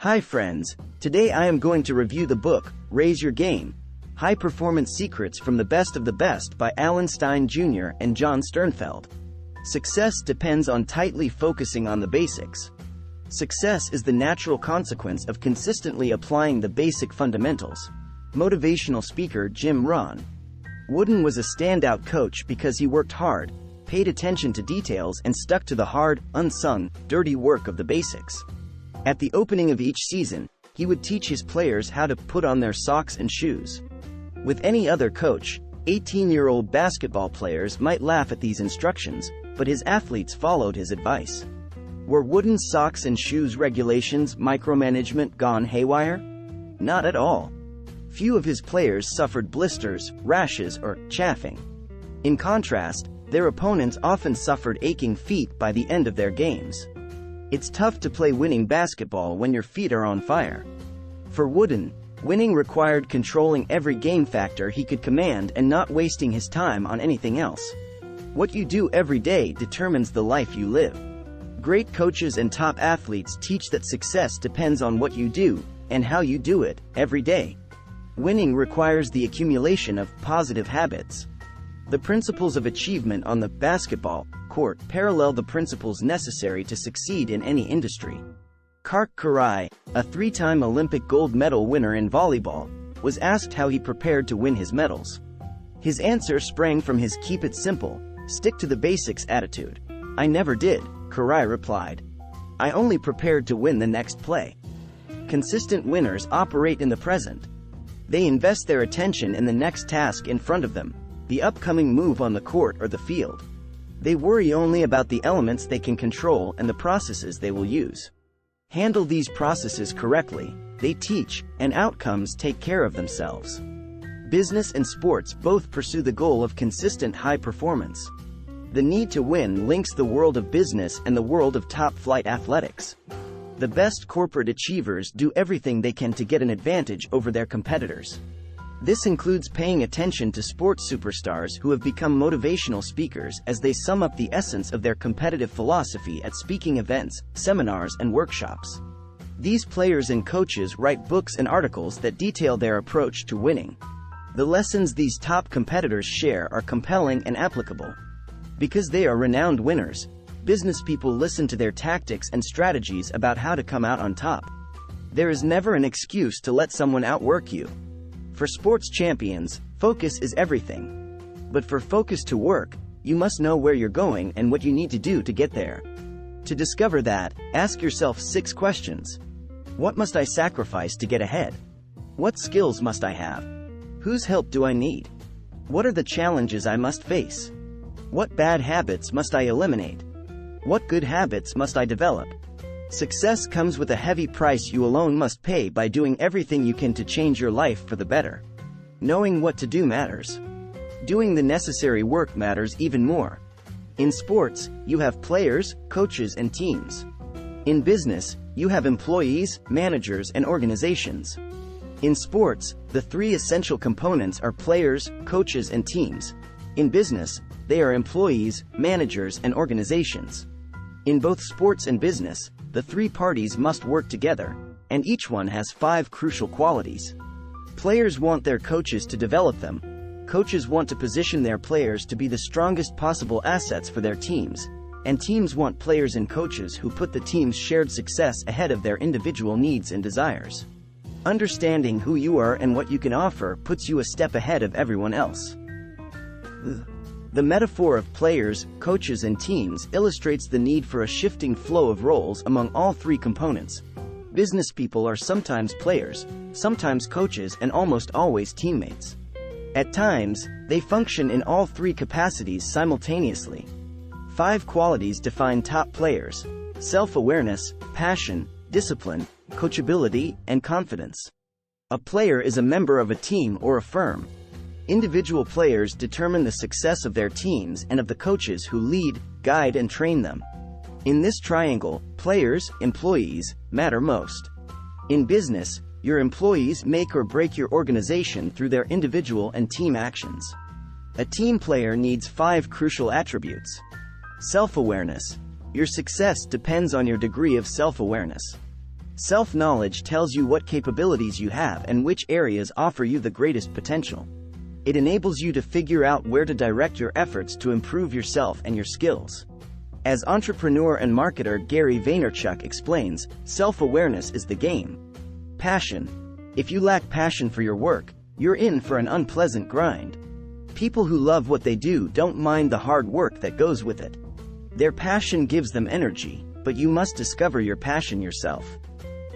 Hi friends, today I am going to review the book, Raise Your Game, High Performance Secrets from the Best of the Best by Stein Jr. and Jon Sternfeld. Success depends on tightly focusing on the basics. Success is the natural consequence of consistently applying the basic fundamentals. Motivational speaker Jim Rohn. Wooden was a standout coach because he worked hard, paid attention to details and stuck to the hard, unsung, dirty work of the basics. At the opening of each season, he would teach his players how to put on their socks and shoes. With any other coach, 18-year-old basketball players might laugh at these instructions, but his athletes followed his advice. Were Wooden's socks and shoes regulations micromanagement gone haywire? Not at all. Few of his players suffered blisters, rashes, or chafing. In contrast, their opponents often suffered aching feet by the end of their games. It's tough to play winning basketball when your feet are on fire. For Wooden, winning required controlling every game factor he could command and not wasting his time on anything else. What you do every day determines the life you live. Great coaches and top athletes teach that success depends on what you do, and how you do it, every day. Winning requires the accumulation of positive habits. The principles of achievement on the basketball court parallel the principles necessary to succeed in any industry. Kark Kiraly, a three-time Olympic gold medal winner in volleyball, was asked how he prepared to win his medals. His answer sprang from his keep it simple, stick to the basics attitude. I never did, Kiraly replied. I only prepared to win the next play. Consistent winners operate in the present. They invest their attention in the next task in front of them, the upcoming move on the court or the field. They worry only about the elements they can control and the processes they will use. Handle these processes correctly, they teach, and outcomes take care of themselves. Business and sports both pursue the goal of consistent high performance. The need to win links the world of business and the world of top-flight athletics. The best corporate achievers do everything they can to get an advantage over their competitors. This includes paying attention to sports superstars who have become motivational speakers as they sum up the essence of their competitive philosophy at speaking events, seminars, and workshops. These players and coaches write books and articles that detail their approach to winning. The lessons these top competitors share are compelling and applicable. Because they are renowned winners, business people listen to their tactics and strategies about how to come out on top. There is never an excuse to let someone outwork you. For sports champions, focus is everything. But for focus to work, you must know where you're going and what you need to do to get there. To discover that, ask yourself 6 questions. What must I sacrifice to get ahead? What skills must I have? Whose help do I need? What are the challenges I must face? What bad habits must I eliminate? What good habits must I develop? Success comes with a heavy price you alone must pay by doing everything you can to change your life for the better. Knowing what to do matters. Doing the necessary work matters even more. In sports, you have players, coaches, and teams. In business, you have employees, managers, and organizations. In sports, the 3 essential components are players, coaches, and teams. In business, they are employees, managers, and organizations. In both sports and business, the 3 parties must work together, and each one has 5 crucial qualities. Players want their coaches to develop them. Coaches want to position their players to be the strongest possible assets for their teams, and teams want players and coaches who put the team's shared success ahead of their individual needs and desires. Understanding who you are and what you can offer puts you a step ahead of everyone else. The metaphor of players, coaches, and teams illustrates the need for a shifting flow of roles among all 3 components. Business people are sometimes players, sometimes coaches, and almost always teammates. At times, they function in all 3 capacities simultaneously. 5 qualities define top players: self-awareness, passion, discipline, coachability, and confidence. A player is a member of a team or a firm. Individual players determine the success of their teams and of the coaches who lead, guide, and train them. In this triangle, players, employees, matter most. In business, your employees make or break your organization through their individual and team actions. A team player needs 5 crucial attributes. Self-awareness. Your success depends on your degree of self-awareness. Self-knowledge tells you what capabilities you have and which areas offer you the greatest potential. It enables you to figure out where to direct your efforts to improve yourself and your skills. As entrepreneur and marketer Gary Vaynerchuk explains, self-awareness is the game. Passion. If you lack passion for your work, you're in for an unpleasant grind. People who love what they do don't mind the hard work that goes with it. Their passion gives them energy, but you must discover your passion yourself.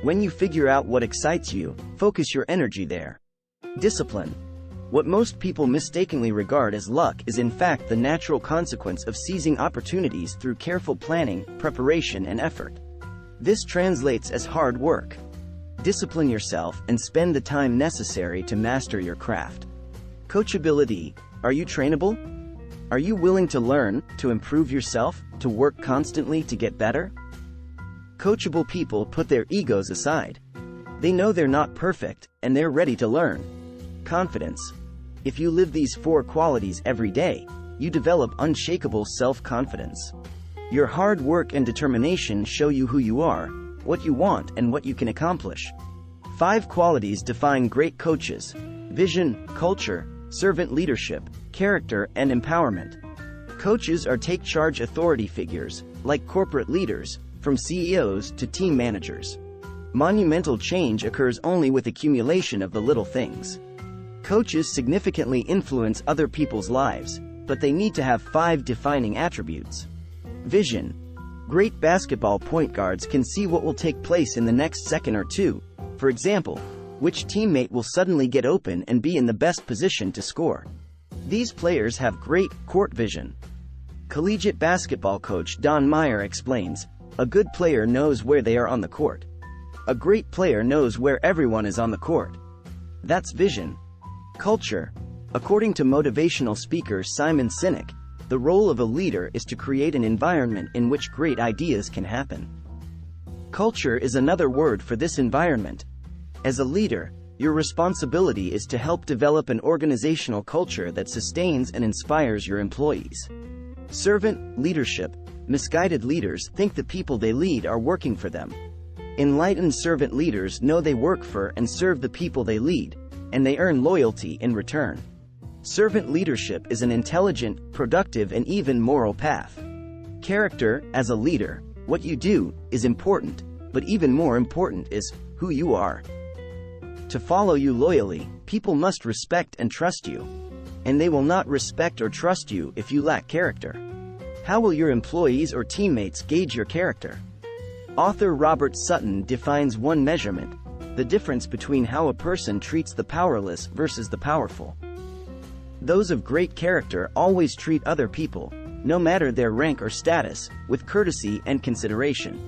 When you figure out what excites you, focus your energy there. Discipline. What most people mistakenly regard as luck is in fact the natural consequence of seizing opportunities through careful planning, preparation, and effort. This translates as hard work. Discipline yourself and spend the time necessary to master your craft. Coachability. Are you trainable? Are you willing to learn, to improve yourself, to work constantly to get better? Coachable people put their egos aside. They know they're not perfect, and they're ready to learn. Confidence. If you live these 4 qualities every day, you develop unshakable self-confidence. Your hard work and determination show you who you are, what you want, and what you can accomplish. 5 qualities define great coaches: vision, culture, servant leadership, character, and empowerment. Coaches are take-charge authority figures, like corporate leaders, from CEOs to team managers. Monumental change occurs only with accumulation of the little things. Coaches significantly influence other people's lives, but they need to have 5 defining attributes. Vision. Great basketball point guards can see what will take place in the next second or two. For example, which teammate will suddenly get open and be in the best position to score. These players have great court vision. Collegiate basketball coach Don Meyer explains, "A good player knows where they are on the court. A great player knows where everyone is on the court." That's vision. Culture. According to motivational speaker Simon Sinek, the role of a leader is to create an environment in which great ideas can happen. Culture is another word for this environment. As a leader, your responsibility is to help develop an organizational culture that sustains and inspires your employees. Servant leadership. Misguided leaders think the people they lead are working for them. Enlightened servant leaders know they work for and serve the people they lead, and they earn loyalty in return. Servant leadership is an intelligent, productive, and even moral path. Character. As a leader, what you do is important, but even more important is who you are. To follow you loyally, people must respect and trust you. And they will not respect or trust you if you lack character. How will your employees or teammates gauge your character? Author Robert Sutton defines one measurement: the difference between how a person treats the powerless versus the powerful. Those of great character always treat other people, no matter their rank or status, with courtesy and consideration.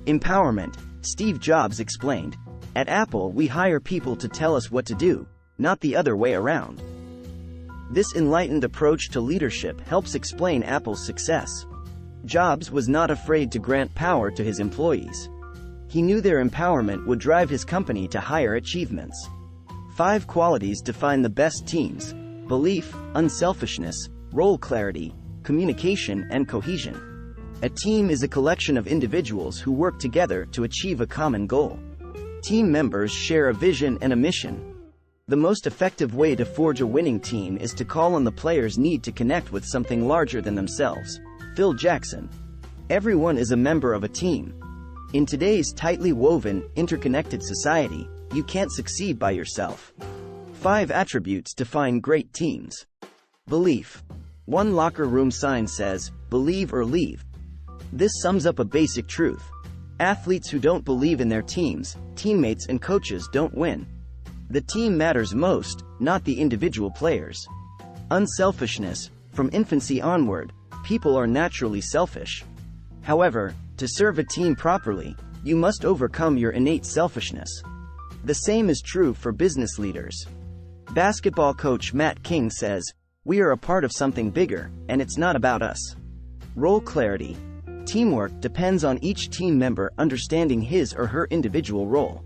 Empowerment. Steve Jobs explained, "At Apple we hire people to tell us what to do, not the other way around." This enlightened approach to leadership helps explain Apple's success. Jobs was not afraid to grant power to his employees. He knew their empowerment would drive his company to higher achievements. 5 qualities define the best teams: belief, unselfishness, role clarity, communication, and cohesion. A team is a collection of individuals who work together to achieve a common goal. Team members share a vision and a mission. The most effective way to forge a winning team is to call on the players' need to connect with something larger than themselves. Phil Jackson. Everyone is a member of a team. In today's tightly woven, interconnected society, you can't succeed by yourself. 5 attributes define great teams. Belief. One locker room sign says, "Believe or leave." This sums up a basic truth. Athletes who don't believe in their teams, teammates and coaches don't win. The team matters most, not the individual players. Unselfishness. From infancy onward, people are naturally selfish. However, to serve a team properly, you must overcome your innate selfishness. The same is true for business leaders. Basketball coach Matt King says, "We are a part of something bigger, and it's not about us." Role clarity. Teamwork depends on each team member understanding his or her individual role.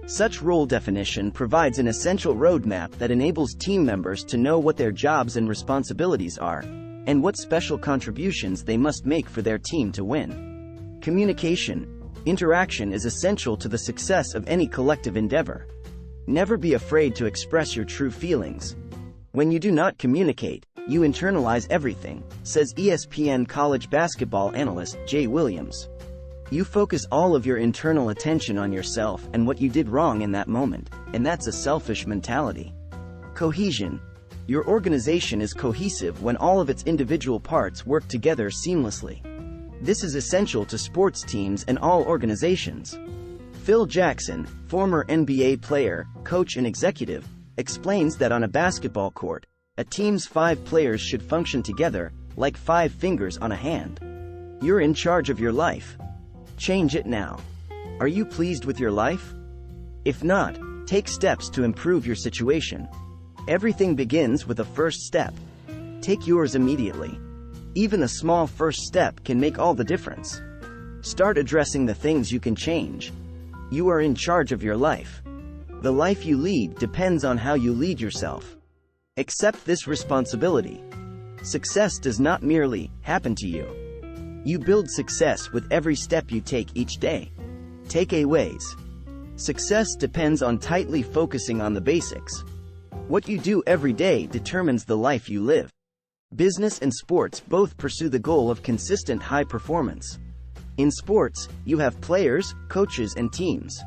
Such role definition provides an essential roadmap that enables team members to know what their jobs and responsibilities are, and what special contributions they must make for their team to win. Communication. Interaction is essential to the success of any collective endeavor. Never be afraid to express your true feelings. When you do not communicate, you internalize everything, says ESPN college basketball analyst Jay Williams. You focus all of your internal attention on yourself and what you did wrong in that moment, and that's a selfish mentality. Cohesion. Your organization is cohesive when all of its individual parts work together seamlessly. This is essential to sports teams and all organizations. Phil Jackson, former NBA player, coach and executive, explains that on a basketball court, a team's 5 players should function together, like 5 fingers on a hand. You're in charge of your life. Change it now. Are you pleased with your life? If not, take steps to improve your situation. Everything begins with a first step. Take yours immediately. Even a small first step can make all the difference. Start addressing the things you can change. You are in charge of your life. The life you lead depends on how you lead yourself. Accept this responsibility. Success does not merely happen to you. You build success with every step you take each day. Takeaways. Success depends on tightly focusing on the basics. What you do every day determines the life you live. Business and sports both pursue the goal of consistent high performance. In sports, you have players, coaches, and teams.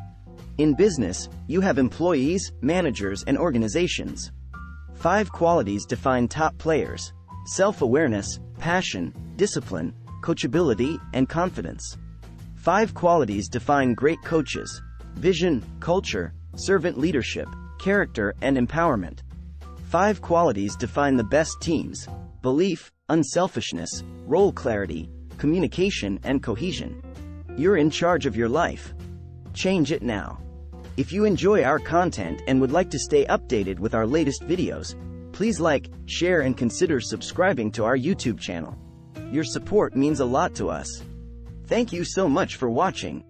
In business, you have employees, managers, and organizations. 5 qualities define top players: self-awareness, passion, discipline, coachability, and confidence. 5 qualities define great coaches: vision, culture, servant leadership, character, and empowerment. 5 qualities define the best teams: belief, unselfishness, role clarity, communication, and cohesion. You're in charge of your life. Change it now. If you enjoy our content and would like to stay updated with our latest videos, please like, share, and consider subscribing to our YouTube channel. Your support means a lot to us. Thank you so much for watching.